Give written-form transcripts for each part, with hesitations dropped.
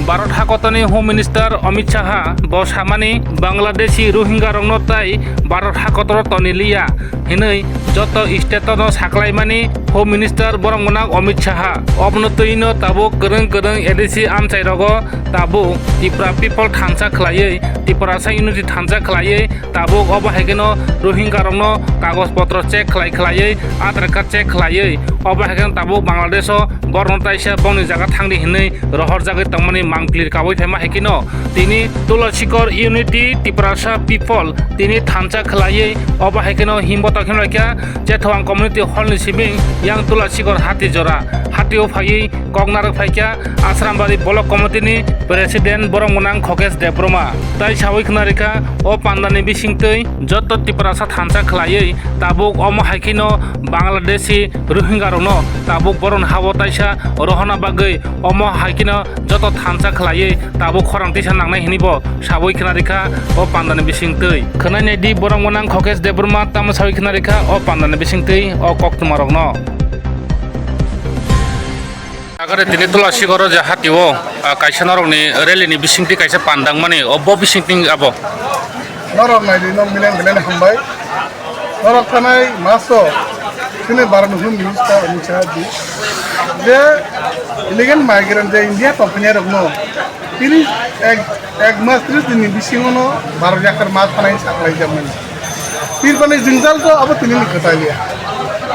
भारत हाकतनि home minister Amit Shah बसामानि Bangladeshi Rohingya रंगनो ताई भारत हाकतर तनिलिया हिनै जत स्टेटनो साख्लायमानि होम मिनिस्टार बरंगनाक अमित शाह अबनतैनो ताबो गोरों गोरों एडिसि आमचाइरगो ताबो त्रिपुरा पिपल थांसा खलायै त्रिपुरासा इउनिटि थांसा खलायै ताबो अबहायगनो रोहिंग्या रंगनो कागज पत्र चेक खलायै आधार कार्ड चेक खलायै अबहायगनो ताबो बांग्लादेशो बरनो ताइसा बंनि जागा थांदि हिनै रहर जागै तंमानि मांक्लिर काबै फायमा हेकिनो तिनि तुलसीकर इउनिटि त्रिपुरासा पिपल तिनि थांसा खलायै अबहायगनो हिमबत खिमलायका चेथवां कम्युनिटि हलनि सिबिं yang तुलसीकर हाथी जरा हाथीओ फायै कगनारक फायका आश्रामबारि ब्लक कमिटिनि प्रेसिडेंट बरंगनां खकेश देब्रमा ताई सावै खनारिका अ पान्दानि बिसिंतै जत त्रिपुरासा थांसा खलायै ताबुक अम हाइकिनो बांग्लादेशी रोहिंग्या रनो ताबुक बरन हावो ताइसा रहना बागै अम हाइकिनो जत थांसा खलायै ताबुक खरां तिसा नांनाय हिनिबो सावै खनारिका अ पान्दानि बिसिंतै खनायनाय दि बरंगनां खकेश देब्रमा ताम सावै खनारिका अ पान्दानि बिसिंतै अ कक्तुमारकनो आगरे दिनै तुलसीकर हाथिओ कायसा नरकनि रेलिनि बिसिंथि कायसा पान्दां माने अब बिसिंथि आबो नरक नायदि न मिलेन मिलेन हामबाय नरक थानाय मासो दिनै भारत होम मिनिस्टार अमित शाह दि जे इलिगेल माइग्रेंट जे इंडिया कंपनी रखनो तिनि एक मास 30 दिननि बिसिङावनो भारत जाखार मा थानाय साख्लाय जामोन तिरपानि जिंजाल तो अब तिनि खोथालिया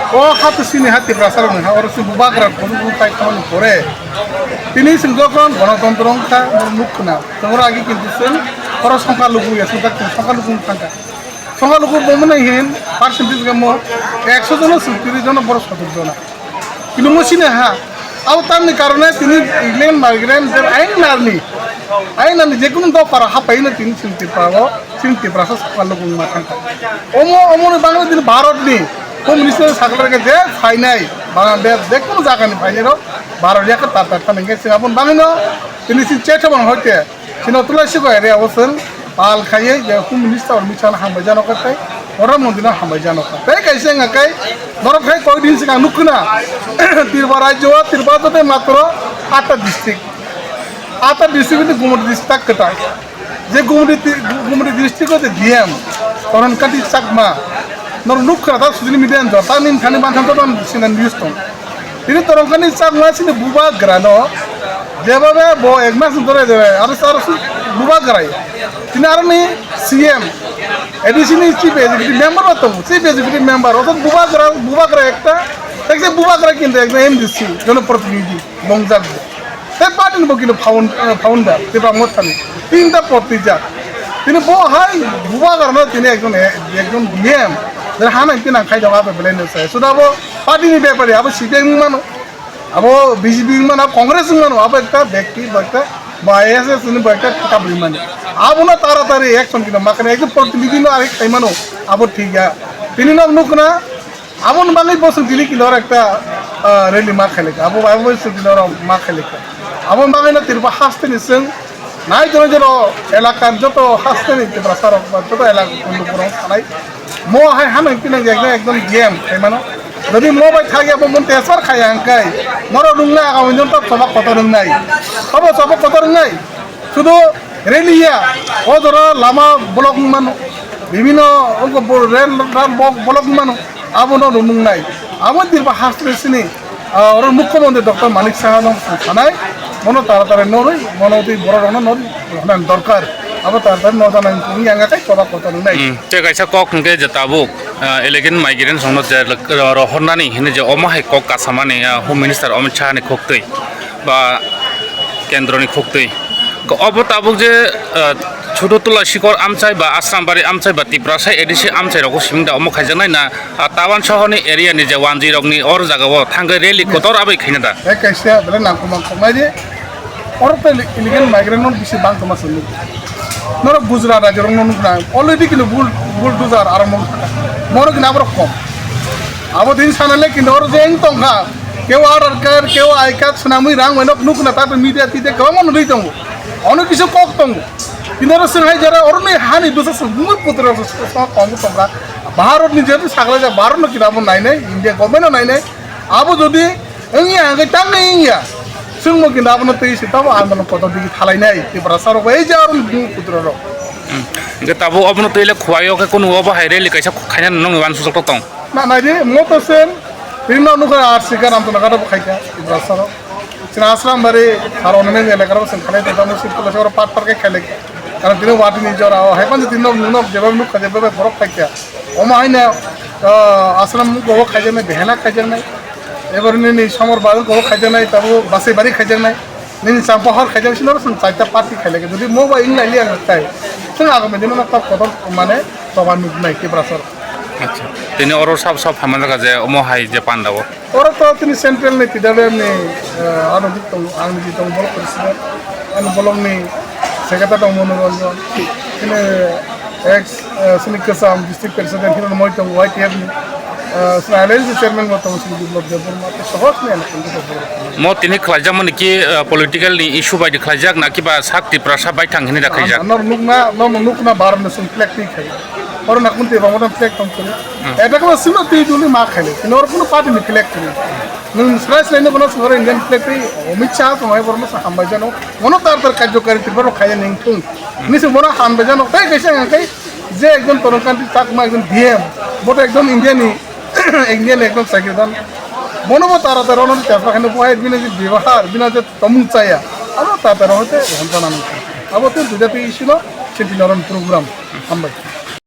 ओ हाथ सिनि हाथि प्रासार नहा और सु बाग्रा कोन फाइ खामानि करे तिनि सिंजोखन गणतंत्र का मुखना तोरा आगे किन्तु जों और संखा लुगु या संखा लुगु बमने हिन परसेंटेज गमो 100 जन 70 जन बर 70 जन किनु मसिने हा आउ तामनि कारणे तिनि इलेन माइग्रेंट जे आइन जेकुनु द पारा हापाइनो तिनि सिंति प्रासा संखा लुगु माथांका ओमो बांग्लादेश भारतनि होम मिनिस्टार साख्लार के जे फाइनाय बांग्लादेश जेकुनु जागानि फाइनाय भारत जाका ताता नंगे सिंगापुन बांगिनो तिनि सि चेथबन होते सिनो तुलसी को एरिया वसन पाल खायै जे होम मिनिस्टार मिचान हामबाय जानो कतै और मन्दिना हामबाय जानो कतै कैसे ngkai नरक खाय कोइ दिन सिगा नुखना तिरबा राज्य तिरबा जते मात्र 8 डिस्ट्रिक्ट गुमटी डिस्ट्रिक्ट कटा जे गुमटी डिस्ट्रिक्ट को डीएम तरन काटी सकमा नर नुखरा दा सुजनि मिडियान जता निन खानि बांथाम तो सिनान न्यूज दं तिनि तरंखानि सकमा सिने बुबा ग्रानो जेबाबे बो एक मास धरे दे आरो सार बुबा ग्राय तिनि आरनि CM additional chief executive member तो चीफ एग्जीक्यूटिव मेंबर तो बुबा ग्रा एकटा एकसे बुबा ग्रा किनते एक एमडीसी जनप्रतिनिधि मंगजाब ते पार्टी न बकिनो फाउंडर तेबा मथानि तीनटा प्रतिजा तिनि बो हाय बुबा ग्रानो तिनि एकदम डीएम जर हाना तिना खाइ दगा बेलेनो से सुदाबो पार्टी नि बेपारी अब सीपीएम मानो अब बीजेपी मानो कांग्रेस मानो अब एकटा व्यक्ति बक्ता बायस नि बक्ता काबली मानो अब न तारातारि एक्शन किन माकने एकदम प्रतिनिधि न आरि खाइ मानो अब ठीक है तिनि न नुकना अब न बांगै बसु दिनि किनर एकटा रैली मा खेलेका अब बसु किनर मा खेलेका अब बांगै न तिरबा हास्तेनि जों नाय जनो एलाकार जतो हास्तेनि तिरबा सारक जतो एलाका कुन्दुपुराव थानाय मो हाय हानाय किना एकदम गेम खाइ मानो যদি মোবাইল থাকে মন তেসার খায় আঙ্কাই মর রুংনা আগামী তো সবা কত রুংনাই সব কত রুংনাই শুধু রেলিয়া ও ধরো লামা ব্লক মানো বিভিন্ন রেল ব্লক মানো আবনো রুংনাই আমাদের বা হাসরেসিনি আর মুখ্যমন্ত্রী ডক্টর মানিক সাহা থানায় মনো তাড়াতাড়ি নরই মনোতি বড় রন নরি দরকার अब तार नजानाय यांगाखाय सबा कत रंनाय ते कायसा कक नगे जताबुक एलेगेन माइग्रेन संनो जे रहरनानि हिने जे अमाहाय कक कासामानि होम मिनिस्टार अमित शाह नि खोक्तै बा केन्द्रनि खोक्तै अब ताबुक जे छोटो तुलसीकर आमचाइ बा आश्रामबारि आमचाइ बा त्रिपुरासा एडिसि आमचाइ रको सिमिंदा अम खायजानाय ना तावान सहरनि एरियानि जे वानजि रकनि और जागाव थांगै रेलि कोतर आबै खैना दा ए कैसे बले नांखमा खमाय जे और पे इलिगेल माइग्रेन न बिसि बां तमा सनु नर गुजरात राज्य रंग नुना अलरेडी किनु बुलडोजार आरम्भ मोर किना बर कम अब दिन सानाले किनु और जें तंखा केव आधार कार्ड केव आई कार्ड सुनामुइ रां मनक नुकना ता मीडिया तिते कम न दै दं अनु किसु कक दं किनर सहाय जरा और नै हानि दुस सुमुर पुत्र कम तंगा भारत नि जेतु सागला जा भारत न किना नायनाय इंडिया गभर्नमेंट नायनाय अब जदि एंगिया आगे टांगै इंगिया ซึ่งเมื่อกี้นับวันที่สิบต้าอันนั้นก็ต้องดีทลายในที่ประสาทไว้จะเอาดูกุตรเรา ก็ตาบุอบนุตัวเล็กขวายก็คนหัวบ่ให้ได้เลยก็ชักขยันน้องวันสุดตรง น่าจะมอเตอร์เซนที่น้องนุกอาร์สิการนำตัวนักการบุคคลที่ประสาทสินาสลามบริฮารุนเนเจเลกเราสังขารที่ตอนนี้สิ่งที่เราพาร์ทร์กันเลยการที่เราวัดนี้จอราให้กันที่น้องนุกเจ็บนุกขยันแบบบล็อกไปแค่โอ้ไม่เนี่ยอาสลามก็ขยันไม่เบหนักขยันไม่เอเวอร์นี่ชามอร์บาลก็ขยันไม่แต่บุบาสิบารีขยันไม่นี่สัมภาระขยันสิโนรสันใจจะพาร์ทที่ขยันกันดูดิโมบายอินไลน์เลี้ยงกันซึ่งอาก็ไม่ได้มันก็ต้องมันเนี่ยตัวมันนุกไม่ที่ประสาท আচ্ছা তিনি ওর সব হামান জায়গা যে অমহাই যে পান্ডাব ওরা তো তিনি সেন্ট্রাল নি তিদালের নি আনুদিক তো আনুদিক তো বল করেছিলেন আমি বললাম নি সেখানে তো মনোরঞ্জন তিনি এক্স সিনিকাসাম ডিস্ট্রিক্ট প্রেসিডেন্ট তিনি মই তো ওয়াইট হেভ নি স্নাইলেন্স চেয়ারম্যান মতো মুসলিম বিপ্লব দেবর মতো সহজ নি আমি কিন্তু মো তিনি খাইজাক মানে কি পলিটিক্যাল ইস্যু বাইদি খাইজাক না কিবা সাকতি প্রাসা বাই থাংহিনি দা খাইজাক নর নুক না বার নেশন ফ্ল্যাগ টি খাই ওর না কোনতে বামটা ফ্ল্যাগ কম করে এটা কোনো সিনো তি দুলি মা খাইলে কিন্তু ওর কোনো পার্টি নি ফ্ল্যাগ করি নুন স্লাইস লাইনে কোনো সরে ইন্ডিয়ান ফ্ল্যাগ টি অমিত শাহ তো হয় বর্ণ হামবাই জানো মনো তার কার্যকারী তিবার খাইয়ে নেই তুম নিছে মনো হামবাই জানো তাই কইছে কাই যে একজন তরকান্তি চাকমা একজন ডিএম বড় একজন ইন্ডিয়ান একজন সাইকেদান মনোব তারা তার অনন্ত চাপাখানে বহাই বিনা যে ব্যবহার বিনা যে তমুক চাইয়া আমরা তার হতে ঘন্টা নাম আবার তো দুজাতি ছিল সেটি নরম প্রোগ্রাম হামবাই